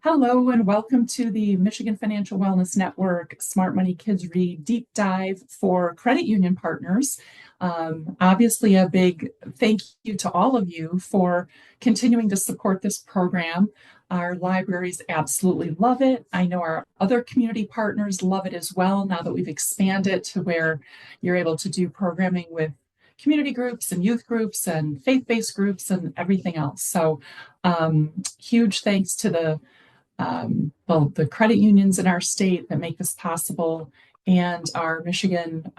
Hello and welcome to the Michigan Financial Wellness Network Smart Money Kids Read Deep Dive for credit union partners. Obviously, a big thank you to all of you for continuing to support this program. Our libraries absolutely love it. I know our other community partners love it as well now that we've expanded to where you're able to do programming with community groups and youth groups and faith-based groups and everything else. So huge thanks to the credit unions in our state that make this possible, and our Michigan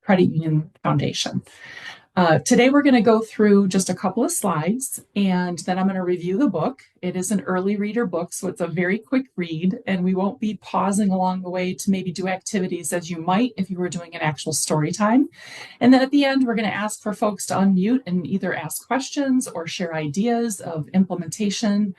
Credit Union Foundation. Today we're going to go through just a couple of slides, and then I'm going to review the book. It is an early reader book, so it's a very quick read, and we won't be pausing along the way to maybe do activities as you might if you were doing an actual story time. And then at the end, we're going to ask for folks to unmute and either ask questions or share ideas of implementation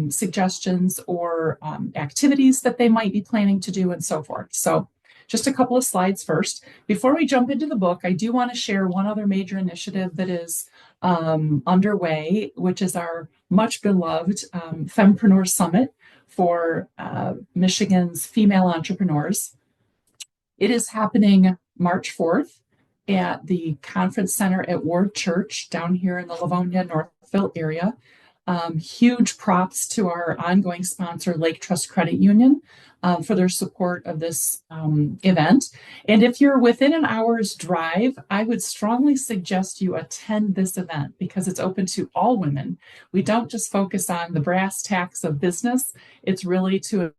suggestions or activities that they might be planning to do and so forth. So just a couple of slides first. Before we jump into the book, I do want to share one other major initiative that is underway, which is our much beloved Fempreneur Summit for Michigan's female entrepreneurs. It is happening March 4th at the Conference Center at Ward Church down here in the Livonia, Northville area. Huge props to our ongoing sponsor, Lake Trust Credit Union, for their support of this event. And if you're within an hour's drive, I would strongly suggest you attend this event because it's open to all women. We don't just focus on the brass tacks of business. It's really to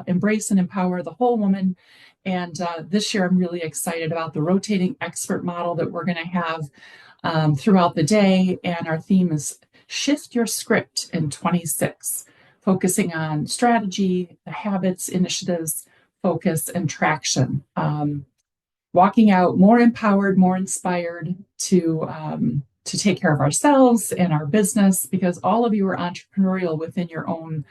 embrace and empower the whole woman. And this year, I'm really excited about the rotating expert model that we're going to have throughout the day. And our theme is Shift Your Script in 26, focusing on strategy, the habits, initiatives, focus, and traction. Walking out more empowered, more inspired to take care of ourselves and our business, because all of you are entrepreneurial within your own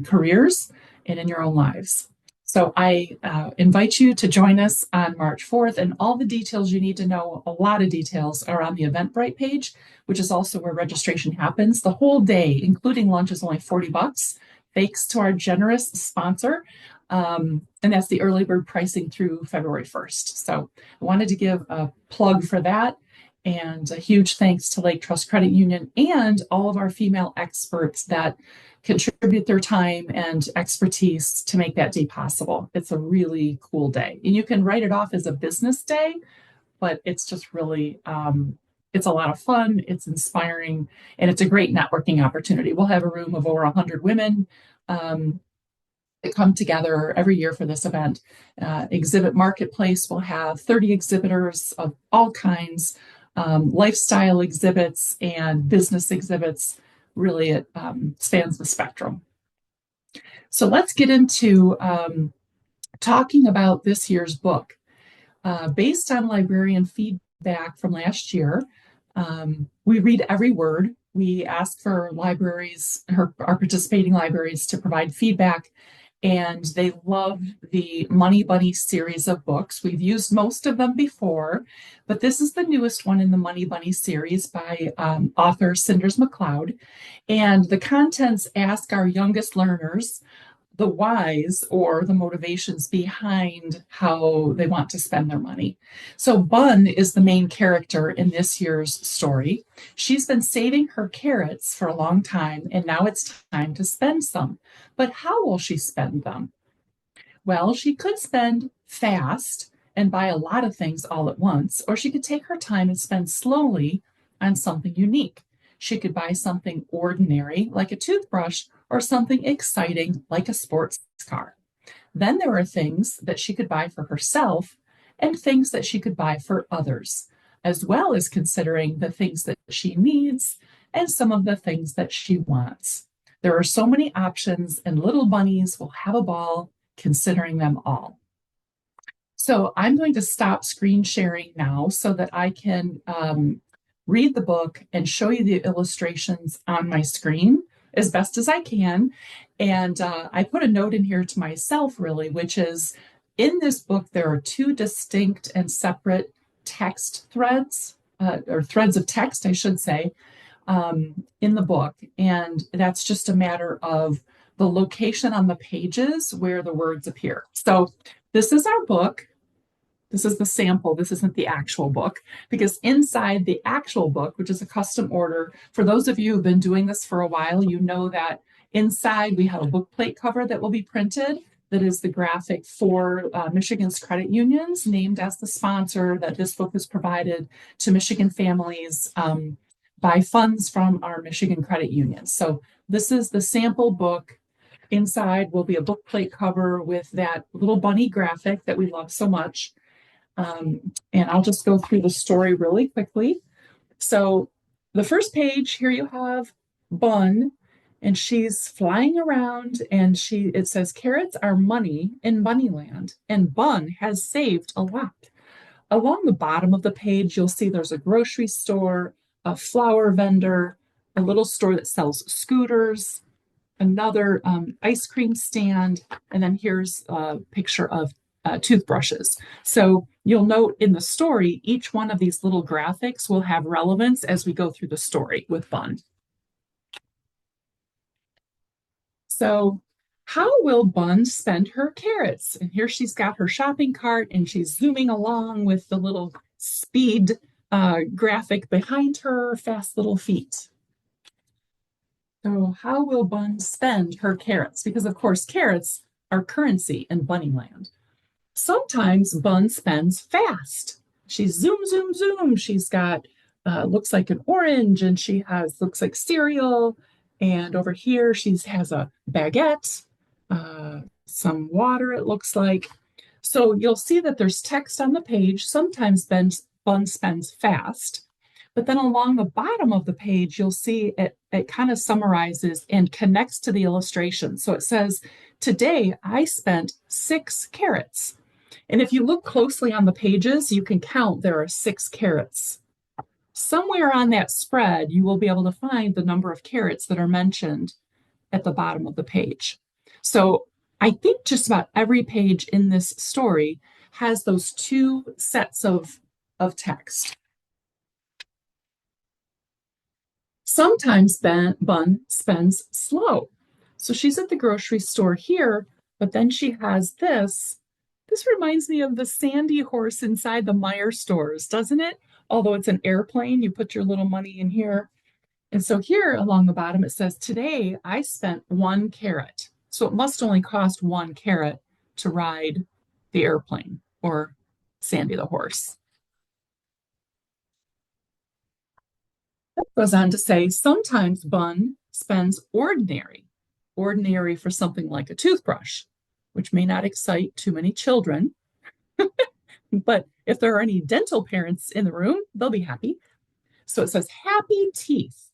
careers and in your own lives. So I invite you to join us on March 4th, and all the details you need to know, a lot of details, are on the Eventbrite page, which is also where registration happens. The whole day, including lunch, is only $40, thanks to our generous sponsor, and that's the early bird pricing through February 1st. So I wanted to give a plug for that, and a huge thanks to Lake Trust Credit Union and all of our female experts that contribute their time and expertise to make that day possible. It's a really cool day. And you can write it off as a business day, but it's just really, it's a lot of fun, it's inspiring, and it's a great networking opportunity. We'll have a room of over 100 women that come together every year for this event. Exhibit Marketplace will have 30 exhibitors of all kinds, lifestyle exhibits and business exhibits. Really, it spans the spectrum. So let's get into talking about this year's book. Based on librarian feedback from last year, we read every word. We ask for libraries, our participating libraries, to provide feedback, and they love the Moneybunny series of books. We've used most of them before, but this is the newest one in the Moneybunny series by author Cinders McLeod. And the contents ask our youngest learners the whys, or the motivations behind how they want to spend their money. So Bun is the main character in this year's story. She's been saving her carrots for a long time, and now it's time to spend some. But how will she spend them? Well, she could spend fast and buy a lot of things all at once, or she could take her time and spend slowly on something unique. She could buy something ordinary, like a toothbrush, or something exciting, like a sports car. Then there are things that she could buy for herself and things that she could buy for others, as well as considering the things that she needs and some of the things that she wants. There are so many options, and little bunnies will have a ball considering them all. So I'm going to stop screen sharing now so that I can read the book and show you the illustrations on my screen as best as I can. And I put a note in here to myself, really, which is, in this book, there are two distinct and separate text threads, or threads of text, I should say. in the book, and that's just a matter of the location on the pages where the words appear. So this is our book. This is the sample. This isn't the actual book, because inside the actual book, which is a custom order, for those of you who've been doing this for a while, you know that inside we have a book plate cover that will be printed that is the graphic for Michigan's credit unions, named as the sponsor, that this book is provided to Michigan families by funds from our Michigan credit unions. So this is the sample book. Inside will be a book plate cover with that little bunny graphic that we love so much. And I'll just go through the story really quickly. So the first page, here you have Bun, and she's flying around, and it says carrots are money in Bunnyland, and Bun has saved a lot. Along the bottom of the page, you'll see there's a grocery store, a flower vendor, a little store that sells scooters, another ice cream stand, and then here's a picture of toothbrushes. So you'll note in the story, each one of these little graphics will have relevance as we go through the story with Bun. So how will Bun spend her carrots? And here she's got her shopping cart, and she's zooming along with the little speed graphic behind her, fast little feet. So how will Bun spend her carrots? Because of course, carrots are currency in Bunnyland. Sometimes Bun spends fast. She's zoom, zoom, zoom. She's got, looks like an orange, and she looks like cereal. And over here, she has a baguette, some water, it looks like. So you'll see that there's text on the page. Sometimes Bun spends fast. But then along the bottom of the page, you'll see it kind of summarizes and connects to the illustration. So it says, today I spent 6 carrots. And if you look closely on the pages, you can count there are 6 carrots. Somewhere on that spread, you will be able to find the number of carrots that are mentioned at the bottom of the page. So I think just about every page in this story has those 2 sets of text. Sometimes Bun spends slow. So she's at the grocery store here, but then she has this. This reminds me of the Sandy horse inside the Meyer stores, doesn't it? Although it's an airplane, you put your little money in here. And so here along the bottom, it says, today I spent 1 carrot. So it must only cost 1 carrot to ride the airplane or Sandy the horse. Goes on to say, sometimes Bun spends ordinary for something like a toothbrush, which may not excite too many children. But if there are any dental parents in the room, they'll be happy. So it says happy teeth.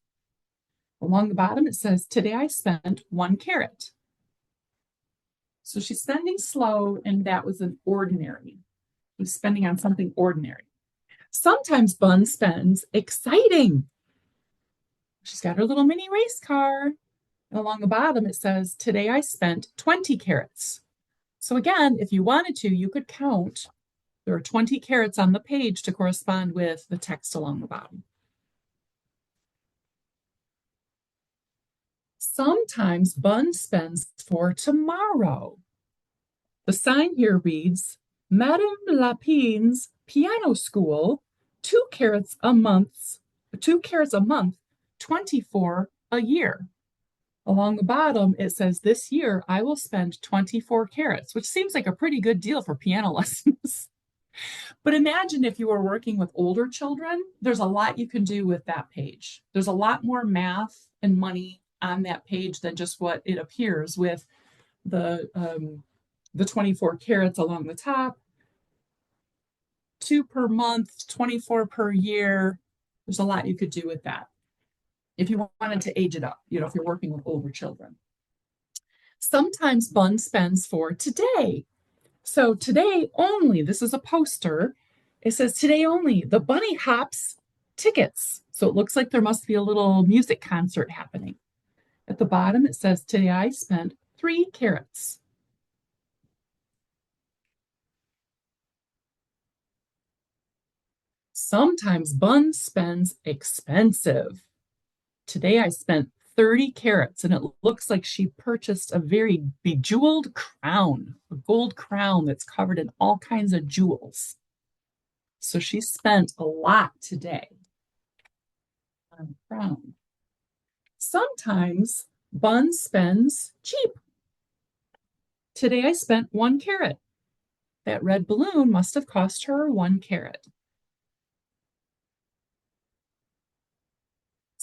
Along the bottom, it says, today I spent 1 carrot. So she's spending slow, and that was an ordinary. She's spending on something ordinary. Sometimes Bun spends exciting. She's got her little mini race car. And along the bottom, it says, today I spent 20 carrots. So again, if you wanted to, you could count. There are 20 carrots on the page to correspond with the text along the bottom. Sometimes Bun spends for tomorrow. The sign here reads, Madame Lapin's piano school, 2 carrots a month, 24 a year. Along the bottom, it says, this year I will spend 24 carrots, which seems like a pretty good deal for piano lessons. But imagine if you were working with older children, there's a lot you can do with that page. There's a lot more math and money on that page than just what it appears with the 24 carrots along the top, 2 per month, 24 per year. There's a lot you could do with that if you wanted to age it up, if you're working with older children. Sometimes Bun spends for today. So today only, this is a poster. It says today only, the Bunny Hops tickets. So it looks like there must be a little music concert happening. At the bottom, it says today I spent 3 carrots. Sometimes Bun spends expensive. Today I spent 30 carats, and it looks like she purchased a very bejeweled crown, a gold crown that's covered in all kinds of jewels. So she spent a lot today on a crown. Sometimes Bun spends cheap. Today I spent 1 carat. That red balloon must have cost her 1 carat.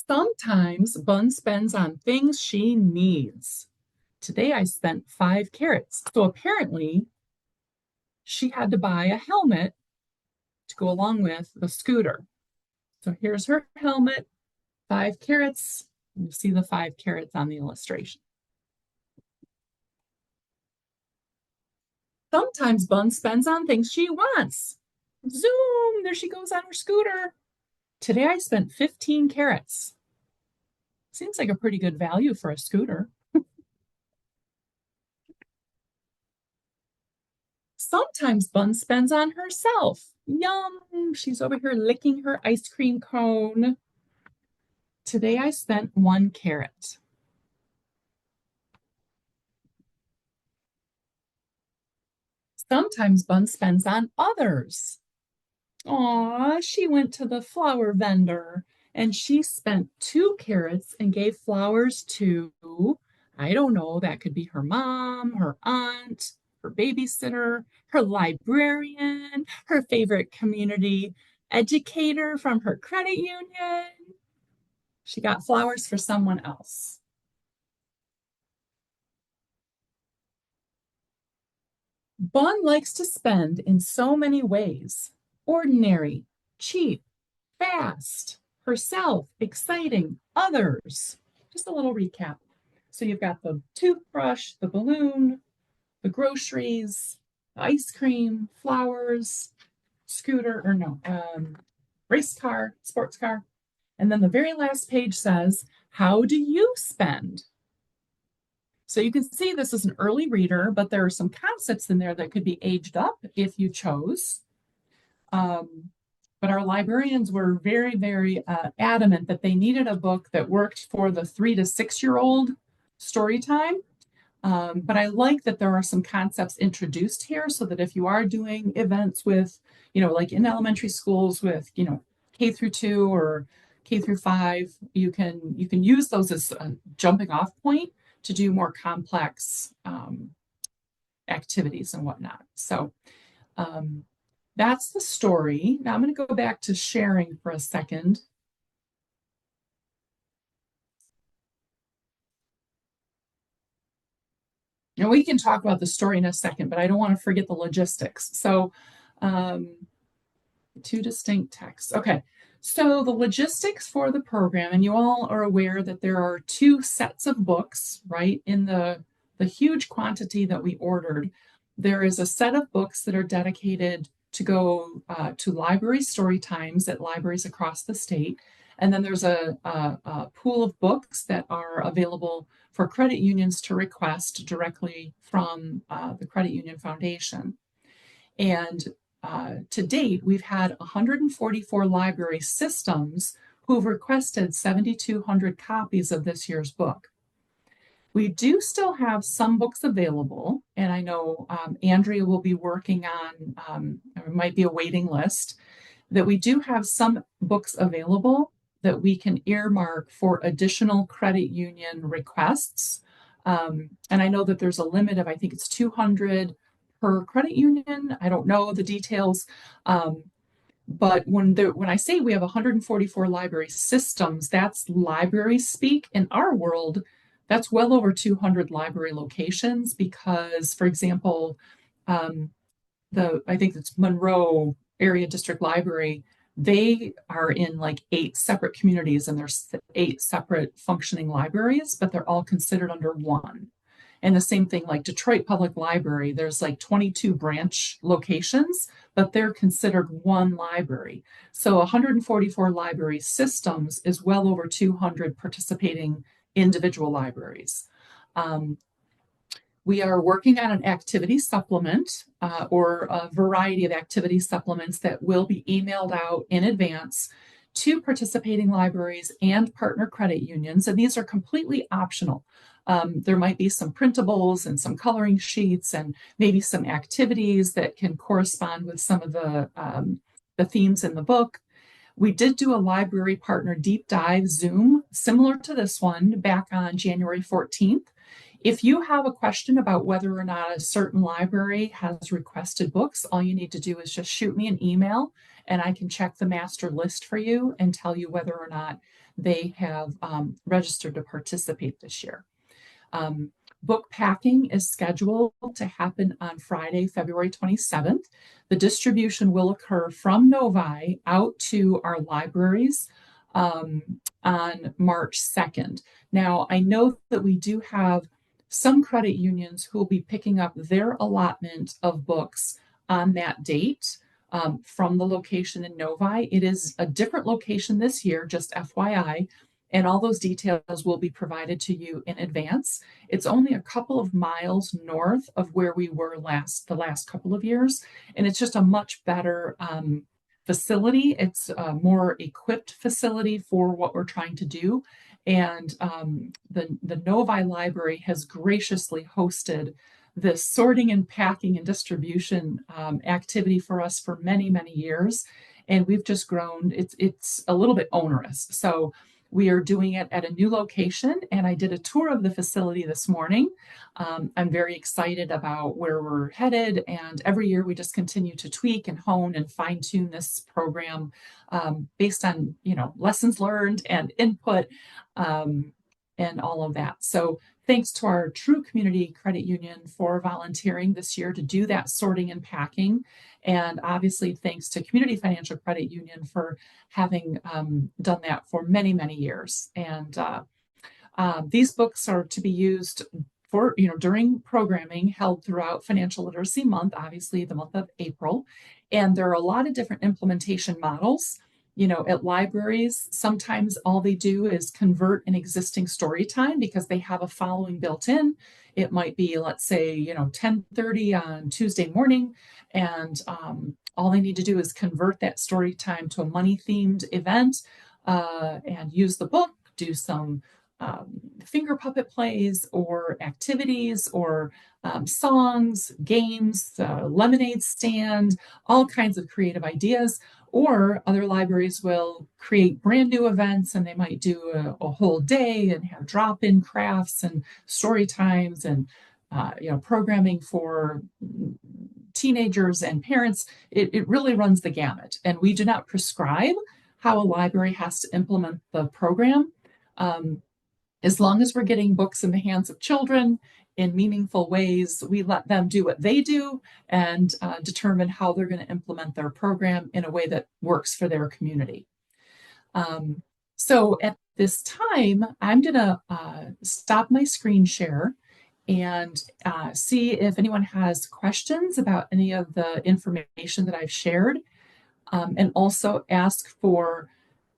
Sometimes Bun spends on things she needs. Today I spent 5 carats. So apparently she had to buy a helmet to go along with the scooter. So here's her helmet, 5 carats. You see the 5 carats on the illustration. Sometimes Bun spends on things she wants. Zoom, there she goes on her scooter. Today I spent 15 carats. Seems like a pretty good value for a scooter. Sometimes Bun spends on herself. Yum, she's over here licking her ice cream cone. Today I spent 1 carat. Sometimes Bun spends on others. Aw, she went to the flower vendor and she spent 2 carats and gave flowers to, I don't know, that could be her mom, her aunt, her babysitter, her librarian, her favorite community educator from her credit union. She got flowers for someone else. Bun likes to spend in so many ways: ordinary, cheap, fast, herself, exciting, others. Just a little recap. So you've got the toothbrush, the balloon, the groceries, the ice cream, flowers, scooter, or no, race car, sports car. And then the very last page says, how do you spend? So you can see this is an early reader, but there are some concepts in there that could be aged up if you chose. But our librarians were very, very adamant that they needed a book that worked for the 3 to 6-year-old story time. But I like that there are some concepts introduced here so that if you are doing events with, like in elementary schools with, K through 2 or K through 5, you can use those as a jumping off point to do more complex activities and whatnot. So that's the story. Now I'm going to go back to sharing for a second. And we can talk about the story in a second, but I don't want to forget the logistics. So 2 distinct texts. Okay. So the logistics for the program, and you all are aware that there are 2 sets of books, right? In the huge quantity that we ordered, there is a set of books that are dedicated to go to library story times at libraries across the state. And then there's a pool of books that are available for credit unions to request directly from the Credit Union Foundation. And to date, we've had 144 library systems who've requested 7,200 copies of this year's book. We do still have some books available, and I know Andrea will be working on, there might be a waiting list, that we do have some books available that we can earmark for additional credit union requests. And I know that there's a limit of, I think it's 200 per credit union. I don't know the details. But when I say we have 144 library systems, that's library speak. In our world, that's well over 200 library locations because, for example, I think it's Monroe Area District Library, they are in like 8 separate communities and there's 8 separate functioning libraries, but they're all considered under one. And the same thing like Detroit Public Library, there's like 22 branch locations, but they're considered one library. So 144 library systems is well over 200 participating individual libraries. We are working on an activity supplement or a variety of activity supplements that will be emailed out in advance 2 participating libraries and partner credit unions, and these are completely optional. There might be some printables and some coloring sheets and maybe some activities that can correspond with some of the themes in the book. We did do a library partner deep dive Zoom, similar to this one, back on January 14th. If you have a question about whether or not a certain library has requested books, all you need to do is just shoot me an email and I can check the master list for you and tell you whether or not they have registered to participate this year. Book packing is scheduled to happen on Friday, February 27th. The distribution will occur from Novi out to our libraries on March 2nd. Now, I know that we do have some credit unions who will be picking up their allotment of books on that date from the location in Novi. It is a different location this year, just FYI, and all those details will be provided to you in advance. It's only a couple of miles north of where we were the last couple of years, and it's just a much better facility. It's a more equipped facility for what we're trying to do. And the Novi Library has graciously hosted this sorting and packing and distribution activity for us for many, many years. And we've just grown. It's a little bit onerous. So we are doing it at a new location, and I did a tour of the facility this morning. I'm very excited about where we're headed, and every year we just continue to tweak and hone and fine-tune this program based on lessons learned and input and all of that. So thanks to our True Community Credit Union for volunteering this year to do that sorting and packing. And obviously, thanks to Community Financial Credit Union for having done that for many, many years. And these books are to be used for, during programming held throughout Financial Literacy Month, obviously the month of April. And there are a lot of different implementation models. At libraries, sometimes all they do is convert an existing story time because they have a following built in. It might be, let's say, 10:30 on Tuesday morning, and all they need to do is convert that story time to a money-themed event and use the book, do some finger puppet plays or activities or songs, games, lemonade stand, all kinds of creative ideas. Or other libraries will create brand new events, and they might do a whole day and have drop-in crafts and story times and programming for teenagers and parents. It really runs the gamut. And we do not prescribe how a library has to implement the program. As long as we're getting books in the hands of children in meaningful ways, we let them do what they do and determine how they're going to implement their program in a way that works for their community. So at this time, I'm going to stop my screen share and see if anyone has questions about any of the information that I've shared, and also ask for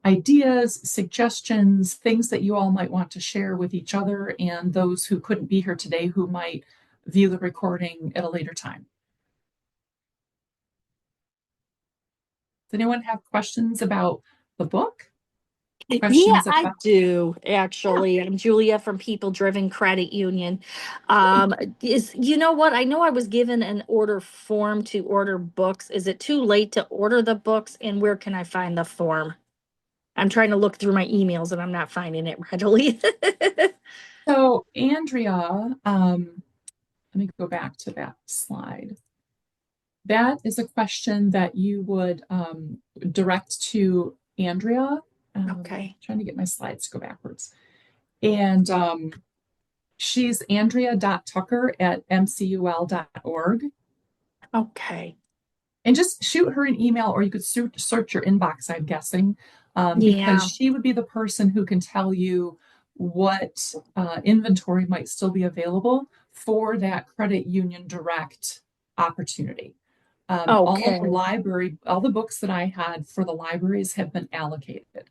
ideas, suggestions, things that you all might want to share with each other and those who couldn't be here today who might view the recording at a later time. Does anyone have questions about the book? Yeah, I do, actually. I'm Julia from People Driven Credit Union. You know what? I know I was given an order form to order books. Is it too late to order the books, and where can I find the form? I'm trying to look through my emails and I'm not finding it readily. So Andrea, let me go back to that slide. That is a question that you would direct to Andrea. Okay. Trying to get my slides to go backwards. And she's andrea.tucker@mcul.org. Okay. And just shoot her an email, or you could search your inbox, I'm guessing, because she would be the person who can tell you what inventory might still be available for that credit union direct opportunity. All the books that I had for the libraries have been allocated,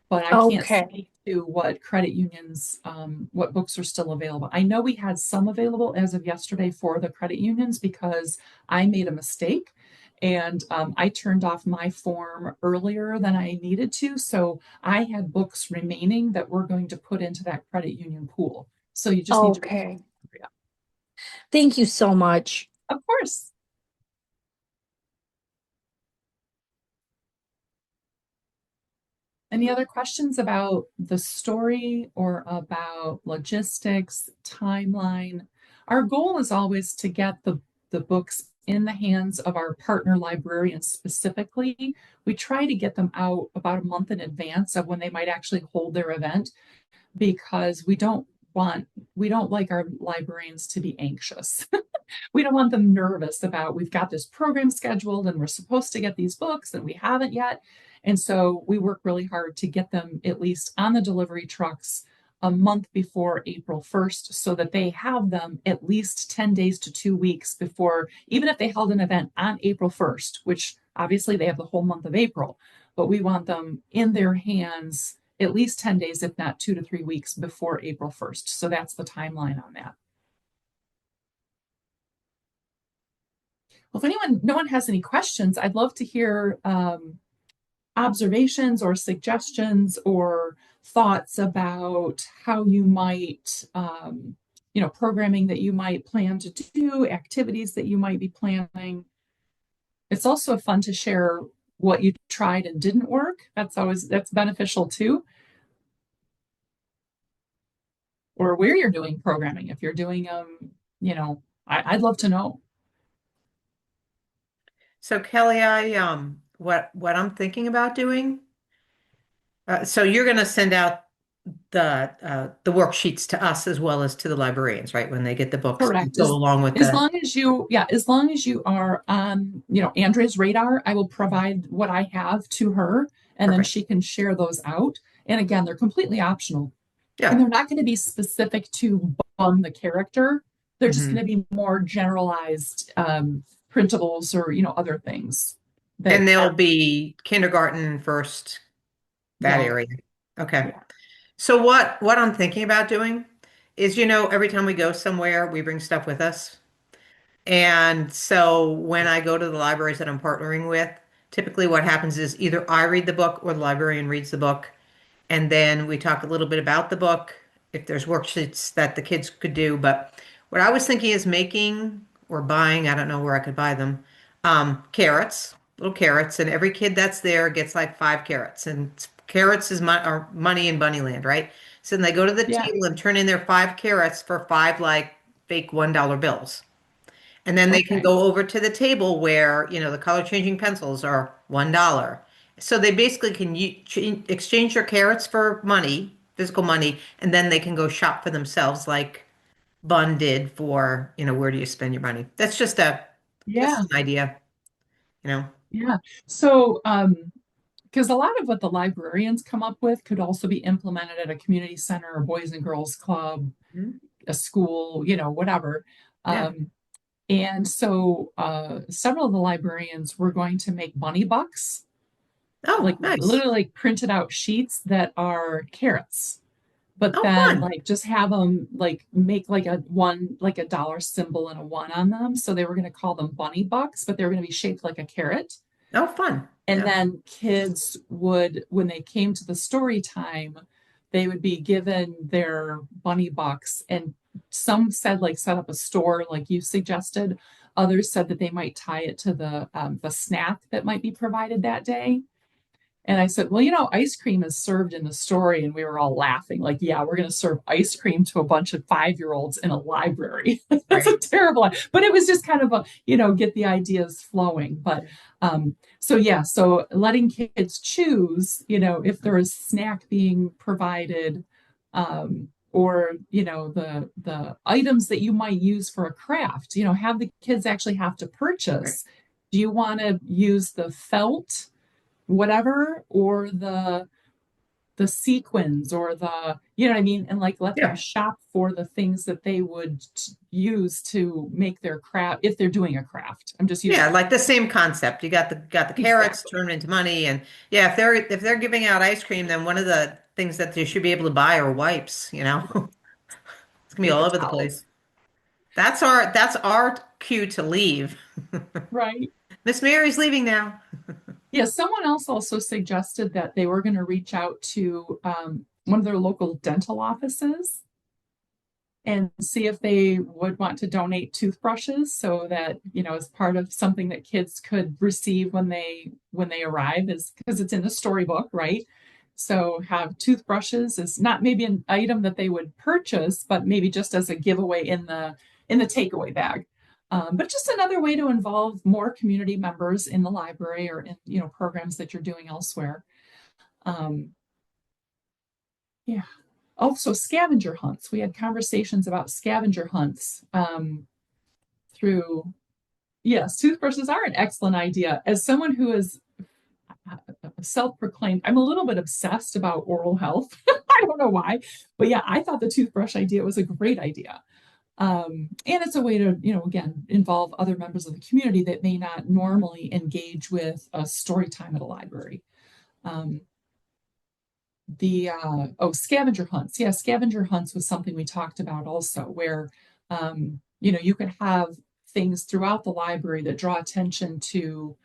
but I can't speak to what credit unions, what books are still available. I know we had some available as of yesterday for the credit unions because I made a mistake And I turned off my form earlier than I needed to. So I had books remaining that we're going to put into that credit union pool. So you just need to, Okay. Thank you so much. of course. Any other questions about the story or about logistics, timeline? Our goal is always to get the books in the hands of our partner librarians specifically. We try to get them out about a month in advance of when they might actually hold their event because want we don't like our librarians to be anxious. We don't want them nervous about we've got this program scheduled and we're supposed to get these books and we haven't yet. And so we work really hard to get them at least on the delivery trucks a month before April 1st so that they have them at least 10 days to 2 weeks before, even if they held an event on April 1st, which obviously they have the whole month of April, but we want them in their hands at least 10 days, if not 2 to 3 weeks before April 1st. So that's the timeline on that. Well, if no one has any questions, I'd love to hear observations or suggestions or thoughts about how you might, programming that you might plan to do, activities that you might be planning. It's also fun to share what you tried and didn't work. That's beneficial too. Or where you're doing programming. If you're doing, I'd love to know. So Kelly, what I'm thinking about doing. So you're going to send out the worksheets to us as well as to the librarians, right? When they get the books to Correct. go along with As the. long as you are on, Andrea's radar, I will provide what I have to her and then Perfect. she can share those out. And again, they're completely optional and Yeah. they're not going to be specific to Bun the character. They're just Hmm. going to be more generalized printables or, other things that And they'll are, be kindergarten first, that yeah, area. Okay. yeah, So what I'm thinking about doing is, every time we go somewhere, we bring stuff with us. And so when I go to the libraries that I'm partnering with, typically what happens is either I read the book or the librarian reads the book. And then we talk a little bit about the book, if there's worksheets that the kids could do. But what I was thinking is making or buying, I don't know where I could buy them, carrots, little carrots. And every kid that's there gets like 5 carrots. And carrots is money in Bunnyland, right? So then they go to the yeah. table and turn in their 5 carrots for five like fake $1 bills. And then they can Okay. go over to the table where, the color changing pencils are $1. So they basically can exchange their carrots for money, physical money, and then they can go shop for themselves like Bun did for, where do you spend your money? That's just Yeah. an idea, you know. Yeah. So, because a lot of what the librarians come up with could also be implemented at a community center or boys and girls club, Mhm. a school, whatever. Yeah. Um, and so several of the librarians were going to make bunny bucks, like Oh, nice. literally like printed out sheets that are carrots, but Oh, then fun. like just have them like make like a dollar symbol and a one on them. So they were going to call them bunny bucks, but they were going to be shaped like a carrot. Oh, fun. And Yeah. then kids would, when they came to the story time, they would be given their bunny bucks. And some said like set up a store like you suggested. Others said that they might tie it to the snack that might be provided that day. And I said, well, ice cream is served in the story. And we were all laughing, like, yeah, we're going to serve ice cream to a bunch of 5-year-olds in a library. That's a Right. terrible, but it was just kind of get the ideas flowing. But so, yeah, so letting kids choose, if there is snack being provided, or, the items that you might use for a craft, have the kids actually have to Right. purchase. Do you want to use the felt? Whatever, or the sequins or what I mean, and like let them Yeah. shop for the things that they would use to make their craft if they're doing a craft. I'm just Yeah, using like the same concept. You got the carrots exactly turned into money, and yeah, if they're giving out ice cream, then one of the things that they should be able to buy are wipes, you know. It's gonna be all paper over the place. towels, That's our cue to leave. right? Miss Mary's leaving now. Yeah, someone else also suggested that they were going to reach out to one of their local dental offices and see if they would want to donate toothbrushes so that, as part of something that kids could receive when they arrive, is because it's in the storybook, right? So have toothbrushes is not maybe an item that they would purchase, but maybe just as a giveaway in the takeaway bag. But just another way to involve more community members in the library or in programs that you're doing elsewhere. Um, yeah. Also, scavenger hunts. We had conversations about scavenger hunts through, yes, toothbrushes are an excellent idea. As someone who is self-proclaimed, I'm a little bit obsessed about oral health. I don't know why, but yeah, I thought the toothbrush idea was a great idea. And it's a way to, again, involve other members of the community that may not normally engage with a story time at a library. Um, the Scavenger hunts, yeah, scavenger hunts was something we talked about also, where you could have things throughout the library that draw attention to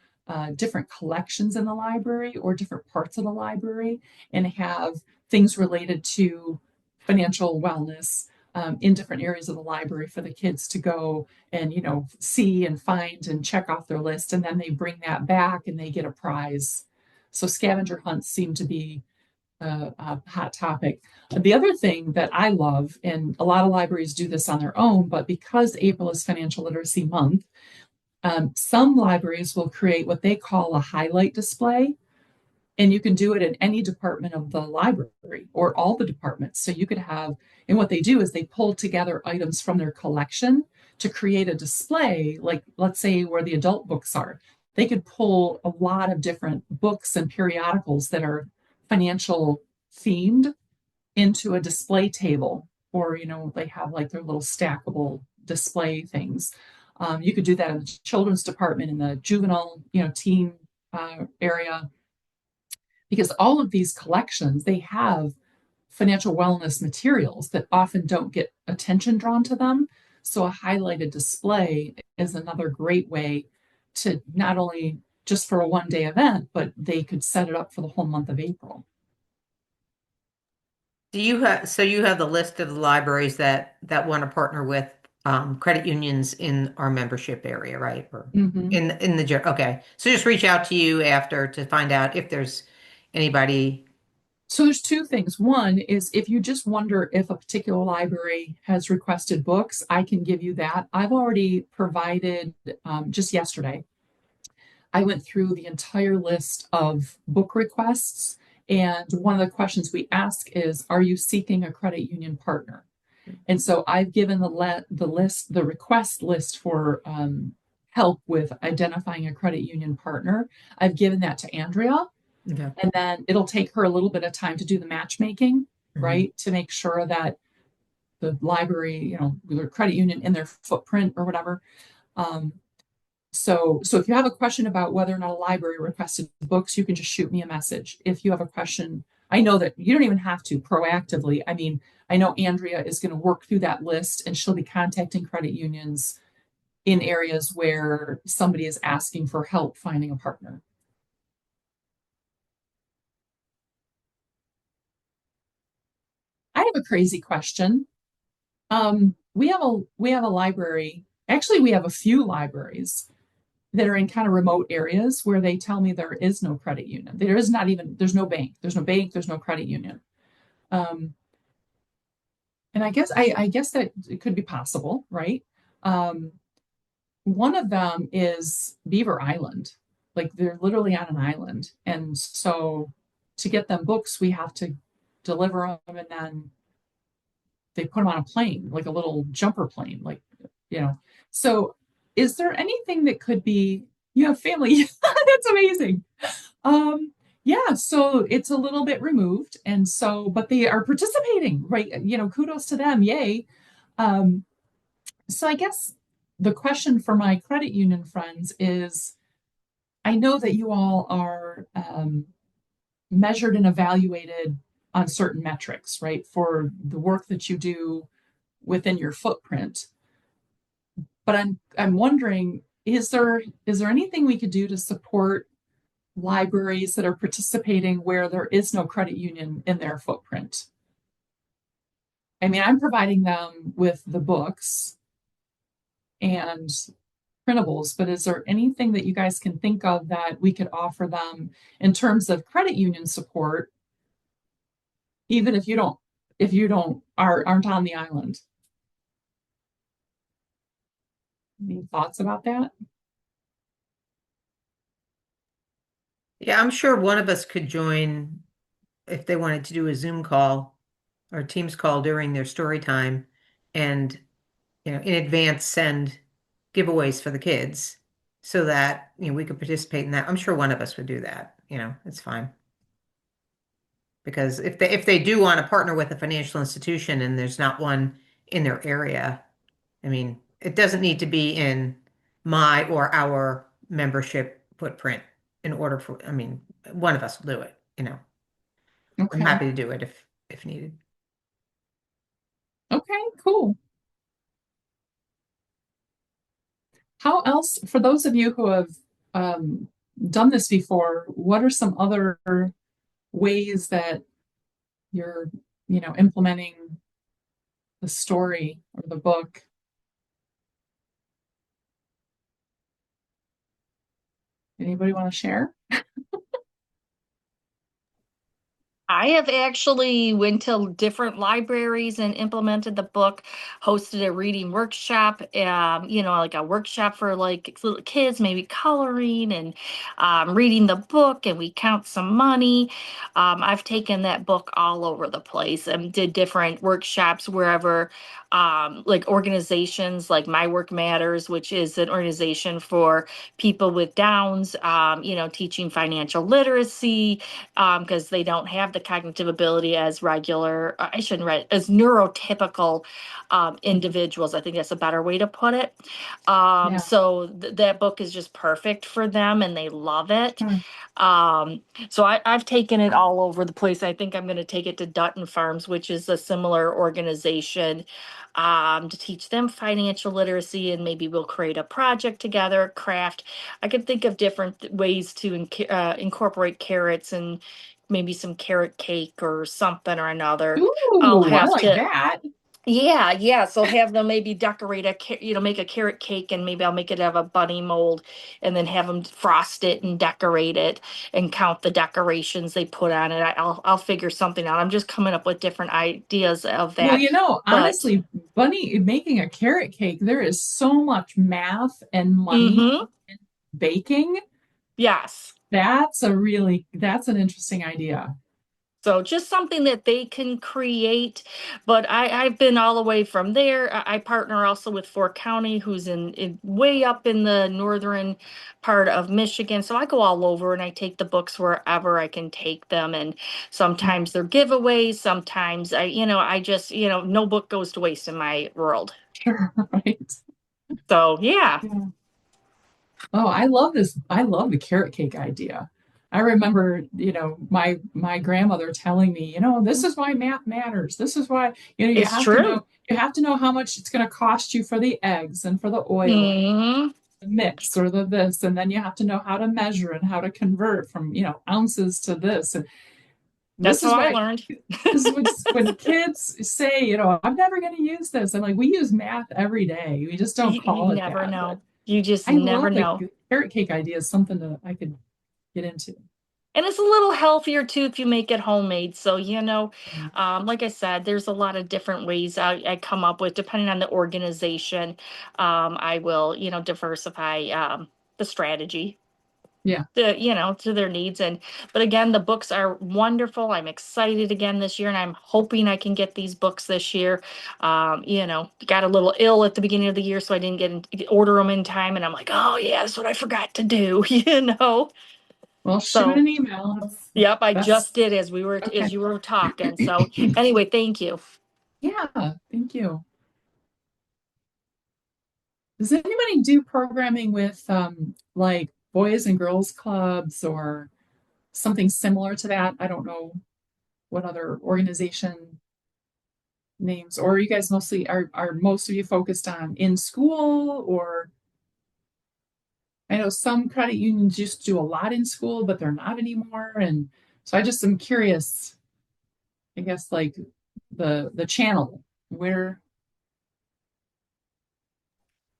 different collections in the library or different parts of the library, and have things related to financial wellness in different areas of the library for the kids to go and see and find and check off their list, and then they bring that back and they get a prize. So scavenger hunts seem to be a hot topic. The other thing that I love, and a lot of libraries do this on their own, but because April is Financial Literacy Month, some libraries will create what they call a highlight display. And you can do it in any department of the library or all the departments. So you could have, and what they do is they pull together items from their collection to create a display, like let's say where the adult books are. They could pull a lot of different books and periodicals that are financial themed into a display table, or they have like their little stackable display things. You could do that in the children's department, in the juvenile teen area, because all of these collections, they have financial wellness materials that often don't get attention drawn to them. So a highlighted display is another great way to not only just for a one-day event, but they could set it up for the whole month of April. Do you have so you have the list of the libraries that want to partner with credit unions in our membership area, right? Or Mm-hmm. in the okay. So just reach out to you after to find out if there's anybody. So there's two things. One is if you just wonder if a particular library has requested books, I can give you that. I've already provided, just yesterday, I went through the entire list of book requests. And one of the questions we ask is, are you seeking a credit union partner? And so I've given the request list for help with identifying a credit union partner. I've given that to Andrea. Okay. And then it'll take her a little bit of time to do the matchmaking, right? To make sure that the library, the credit union in their footprint or whatever. So if you have a question about whether or not a library requested books, you can just shoot me a message. If you have a question, I know that you don't even have to proactively. I mean, I know Andrea is going to work through that list and she'll be contacting credit unions in areas where somebody is asking for help finding a partner. I have a crazy question. We have a library. Actually, we have a few libraries that are in kind of remote areas where they tell me there is no credit union. There's no bank. There's no credit union. Um, and I guess that it could be possible, right? Um, one of them is Beaver Island. Like they're literally on an island. And so to get them books, we have to deliver them and then they put them on a plane, like a little jumper plane, like, you know. So is there anything that could be, you have family? That's amazing. Yeah, so it's a little bit removed. And so, but they are participating, right? Kudos to them. Yay. Um, so I guess the question for my credit union friends is, I know that you all are measured and evaluated on certain metrics, right? For the work that you do within your footprint. But I'm wondering is there anything we could do to support libraries that are participating where there is no credit union in their footprint? I mean, I'm providing them with the books and printables, but is there anything that you guys can think of that we could offer them in terms of credit union support, even if you don't aren't on the island? Any thoughts about that? Yeah, I'm sure one of us could join if they wanted to do a Zoom call or Teams call during their story time and, in advance send giveaways for the kids so that, we could participate in that. I'm sure one of us would do that. It's fine. Because if they do want to partner with a financial institution and there's not one in their area, I mean, it doesn't need to be in my or our membership footprint in order for, I mean, one of us will do it. I'm Okay. happy to do it if needed. Okay, cool. How else, for those of you who have done this before, what are some other ways that you're, implementing the story or the book? Anybody want to share? I have actually went to different libraries and implemented the book, hosted a reading workshop, like a workshop for like little kids, maybe coloring and reading the book, and we count some money. I've taken that book all over the place and did different workshops wherever, like organizations like My Work Matters, which is an organization for people with Downs, teaching financial literacy because they don't have the cognitive ability as regular, I shouldn't write, as neurotypical individuals. I think that's a better way to put it. Yeah, So that book is just perfect for them and they love it. sure. So I've taken it all over the place. I think I'm going to take it to Dutton Farms, which is a similar organization, to teach them financial literacy, and maybe we'll create a project together, craft. I could think of different ways to incorporate carrots and maybe some carrot cake or something or another. I'll Ooh, I have like to, that. yeah, yeah. So have them maybe decorate make a carrot cake, and maybe I'll make it have a bunny mold, and then have them frost it and decorate it and count the decorations they put on it. I'll figure something out. I'm just coming up with different ideas of Well, that. But honestly, Bunny making a carrot cake, there is so much math and money mm-hmm, in baking. yes. That's an interesting idea. So just something that they can create. But I've been all the way from there. I partner also with Fort County, who's in way up in the northern part of Michigan. So I go all over and I take the books wherever I can take them. And Yeah, sometimes they're giveaways. Sometimes I just, no book goes to waste in my world. sure, right. So yeah, Yeah. Oh, I love this. I love the carrot cake idea. I remember, my grandmother telling me, this is why math matters. This is why, it's true. you have to know how much it's going to cost you for the eggs and for the oil and Hmm. the mix or the this, and then you have to know how to measure and how to convert from, ounces to this. And That's this how is I why, learned. because when kids say, I'm never going to use this, I'm like, we use math every day. We just don't You call it never that. But know. You just I never love the know. carrot cake idea. Is something that I could get into. And it's a little healthier too if you make it homemade. So, Yeah. like I said, there's a lot of different ways I come up with, depending on the organization. I will, diversify the strategy Yeah. to their needs. But again, the books are wonderful. I'm excited again this year, and I'm hoping I can get these books this year. Got a little ill at the beginning of the year, so I didn't order them in time. And I'm like, oh yeah, that's what I forgot to do. Well, shoot So. an email. Yep, I That's just did as okay. you were talking. So anyway, thank you. Yeah. Thank you. Does anybody do programming with like boys and girls clubs or something similar to that? I don't know what other organization names, or are you guys mostly are most of you focused on in school or I know some credit unions used to do a lot in school, but they're not anymore. And so I just am curious, I guess, like the channel where.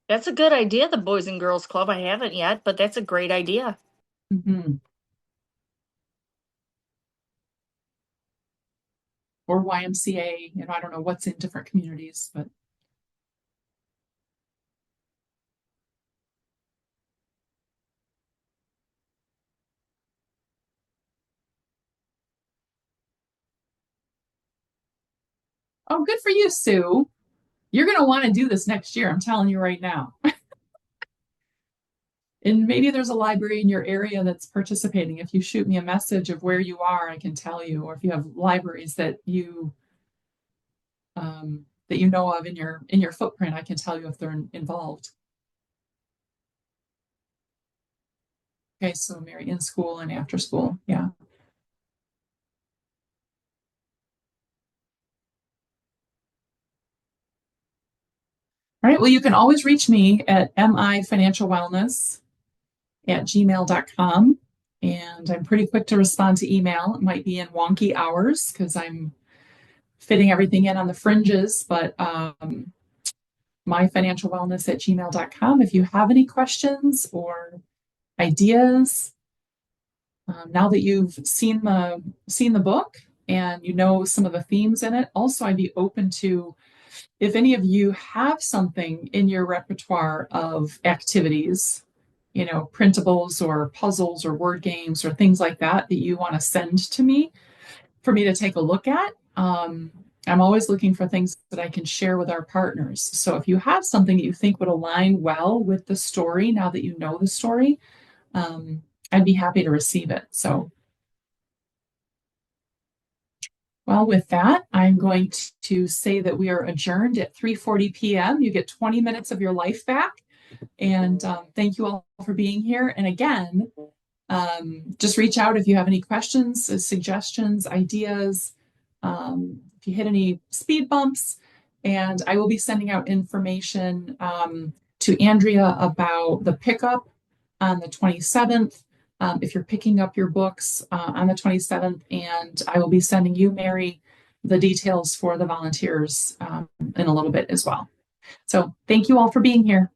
That's a good idea, the Boys and Girls Club. I haven't yet, but that's a great idea. Mhm. Or YMCA, I don't know what's in different communities, but oh, good for you, Sue. You're going to want to do this next year. I'm telling you right now. And maybe there's a library in your area that's participating. If you shoot me a message of where you are, I can tell you. Or if you have libraries that you know of in your footprint, I can tell you if they're involved. Okay, so Mary, in school and after school, yeah. All right. Well, you can always reach me at MiFinancialWellness@gmail.com. And I'm pretty quick to respond to email. It might be in wonky hours because I'm fitting everything in on the fringes, but MiFinancialWellness@gmail.com. If you have any questions or ideas, now that you've seen the book and you know some of the themes in it, also I'd be open to, if any of you have something in your repertoire of activities, printables or puzzles or word games or things like that you want to send to me for me to take a look at. I'm always looking for things that I can share with our partners. So if you have something that you think would align well with the story, now that you know the story, I'd be happy to receive it. So, well, with that, I'm going to say that we are adjourned at 3:40 p.m. You get 20 minutes of your life back. And thank you all for being here. And again, just reach out if you have any questions, suggestions, ideas, if you hit any speed bumps. And I will be sending out information to Andrea about the pickup on the 27th. If you're picking up your books on the 27th, and I will be sending you, Mary, the details for the volunteers in a little bit as well. So thank you all for being here.